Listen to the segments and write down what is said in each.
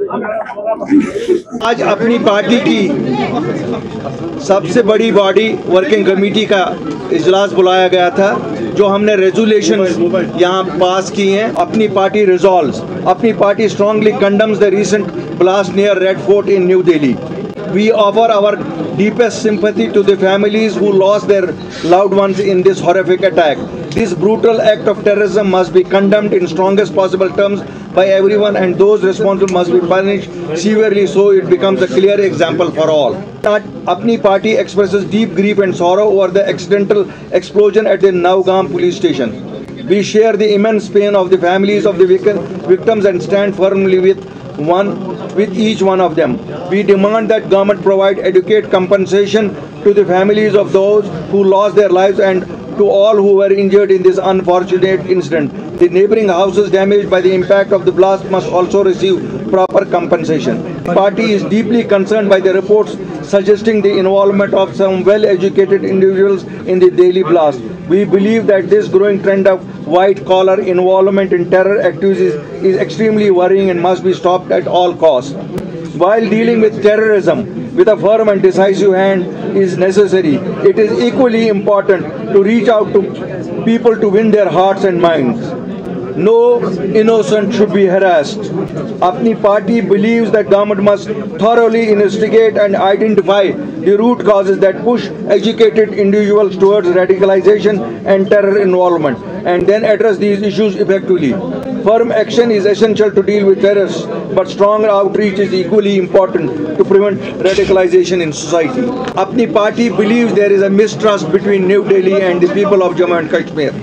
आज अपनी पार्टी की सबसे बड़ी बॉडी वर्किंग कमेटी का इजलास बुलाया गया था, जो हमने रेजोल्यूशन यहाँ पास किए हैं। अपनी पार्टी रिजॉल्व्स, अपनी party strongly condemns the recent blast near Red Fort in New Delhi. We offer our deepest sympathy to the families who lost their loved ones in this horrific attack. This brutal act of terrorism must be condemned in strongest possible terms by everyone, and those responsible must be punished severely so it becomes a clear example for all. Apni party expresses deep grief and sorrow over the accidental explosion at the Navgam police station. We share the immense pain of the families of the victims and stand firmly with each one of them. We demand that government provide adequate compensation to the families of those who lost their lives and to all who were injured in this unfortunate incident. The neighboring houses damaged by the impact of the blast must also receive proper compensation. The party is deeply concerned by the reports suggesting the involvement of some well-educated individuals in the Delhi blast. We believe that this growing trend of white-collar involvement in terror activities is extremely worrying and must be stopped at all costs. While dealing with terrorism with a firm and decisive hand is necessary, it is equally important to reach out to people to win their hearts and minds. No innocent should be harassed. Apni party believes that government must thoroughly investigate and identify the root causes that push educated individuals towards radicalization and terror involvement, and then address these issues effectively. Firm action is essential to deal with terrorists, but strong outreach is equally important to prevent radicalization in society. Apni party believes there is a mistrust between New Delhi and the people of Jammu and Kashmir.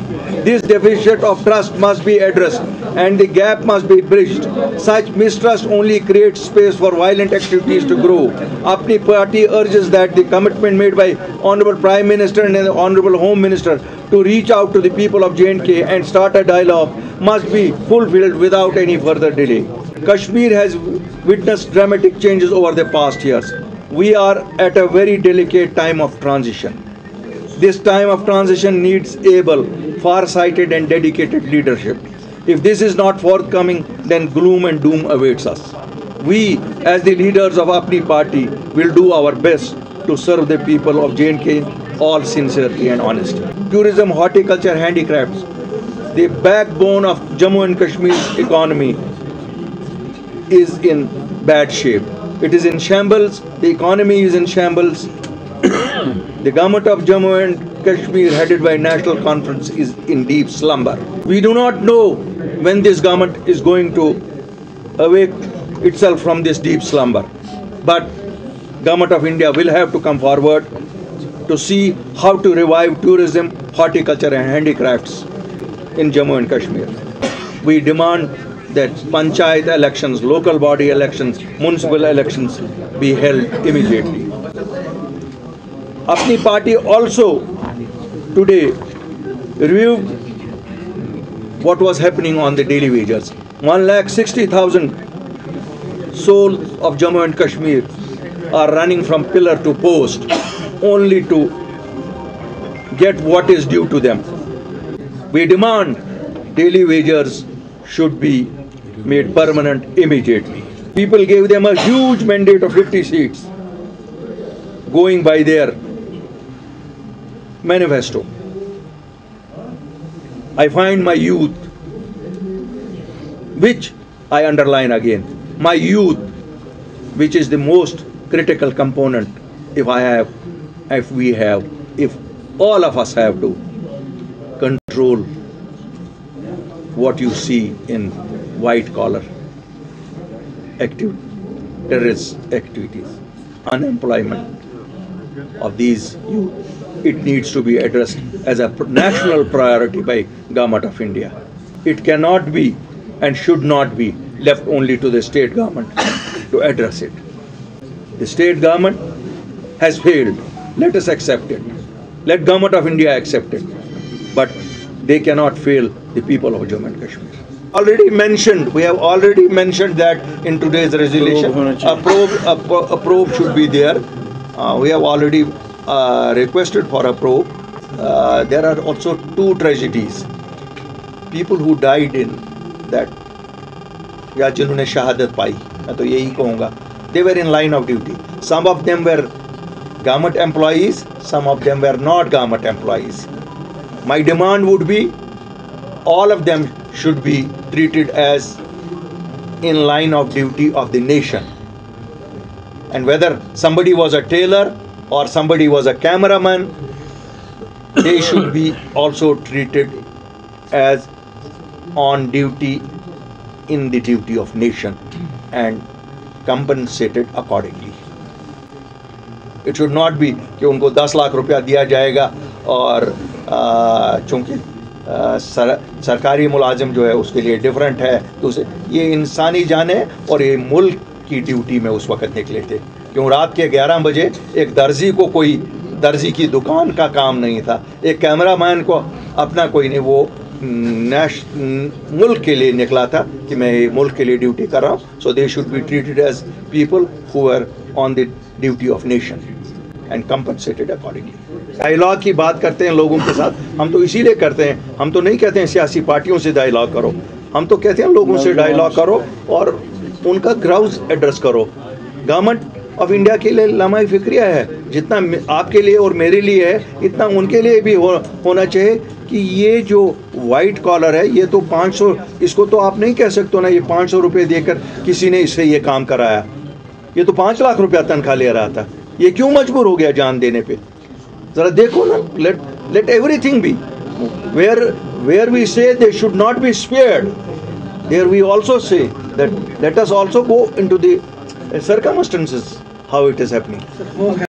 This deficit of trust must be addressed and the gap must be bridged. Such mistrust only creates space for violent activities to grow. Apni party urges that the commitment made by Honorable Prime Minister and the Honorable Home Minister to reach out to the people of J&K and start a dialogue must be fulfilled without any further delay. Kashmir has witnessed dramatic changes over the past years. We are at a very delicate time of transition. This time of transition needs able, far-sighted and dedicated leadership. If this is not forthcoming, then gloom and doom awaits us. We, as the leaders of Apni party, will do our best to serve the people of J&K all sincerity and honesty. Tourism, horticulture, handicrafts, the backbone of Jammu and Kashmir's economy, is in bad shape. It is in shambles. The economy is in shambles. The government of Jammu and Kashmir, headed by National Conference, is in deep slumber. We do not know when this government is going to awake itself from this deep slumber. But Government of India will have to come forward to see how to revive tourism, horticulture and handicrafts in Jammu and Kashmir. We demand that panchayat elections, local body elections, municipal elections be held immediately. Apni party also today reviewed what was happening on the daily wages. 1,60,000 souls of Jammu and Kashmir are running from pillar to post only to get what is due to them. We demand daily wages should be made permanent immediately. People gave them a huge mandate of 50 seats going by their manifesto. I find my youth, which I underline again, my youth, which is the most critical component if all of us have to control what you see in white collar terrorist activities, unemployment of these youth. It needs to be addressed as a national priority by Government of India. It cannot be and should not be left only to the state government to address it. The state government has failed. Let us accept it. Let Government of India accept it. But they cannot fail the people of Jammu and Kashmir. We have already mentioned that in today's resolution, a probe should be there. We have already requested for a probe. There are also two tragedies. People who died in that, या जिन्होंने शहादत पाई, मैं तो यही कहूँगा, they were in line of duty. Some of them were government employees, some of them were not government employees. My demand would be all of them should be treated as in line of duty of the nation. And whether somebody was a tailor or somebody was a cameraman, they should be also treated as on duty in the duty of nation and compensated accordingly. It should not be कि उनको 10 लाख रुपया दिया जाएगा और चूँकि सरकारी मुलाजिम जो है उसके लिए डिफरेंट है, तो उसे ये इंसानी जाने और ये मुल्क की ड्यूटी में उस वक़्त निकले थे। क्यों रात के 11 बजे एक दर्जी को कोई दर्जी की दुकान का काम नहीं था, एक कैमरामैन को अपना कोई नहीं, वो मुल्क के लिए निकला था कि मैं मुल्क के लिए ड्यूटी कर रहा हूँ। So they should be treated as people who are on the duty of nation and compensated accordingly. Dialogue की बात करते हैं लोगों के साथ, हम तो इसीलिए करते हैं, हम तो नहीं कहते हैं सियासी पार्टियों से डायलॉग करो, हम तो कहते हैं लोगों से डायलॉग करो और उनका ग्राउंड एड्रेस करो। गवर्नमेंट ऑफ इंडिया के लिए लम्हा फिक्रिया है, जितना आपके लिए और मेरे लिए है इतना उनके लिए भी होना चाहिए कि ये जो वाइट कॉलर है ये तो 500, इसको तो आप नहीं कह सकते ना ये 500 रुपये देकर किसी ने इससे ये काम कराया, ये तो 5 लाख रुपया तनख्वाह ले रहा था, ये क्यों मजबूर हो गया जान देने पे? ज़रा देखो ना, let everything be where we say they should not be spared, there we also say that let us also go into the circumstances how it is happening.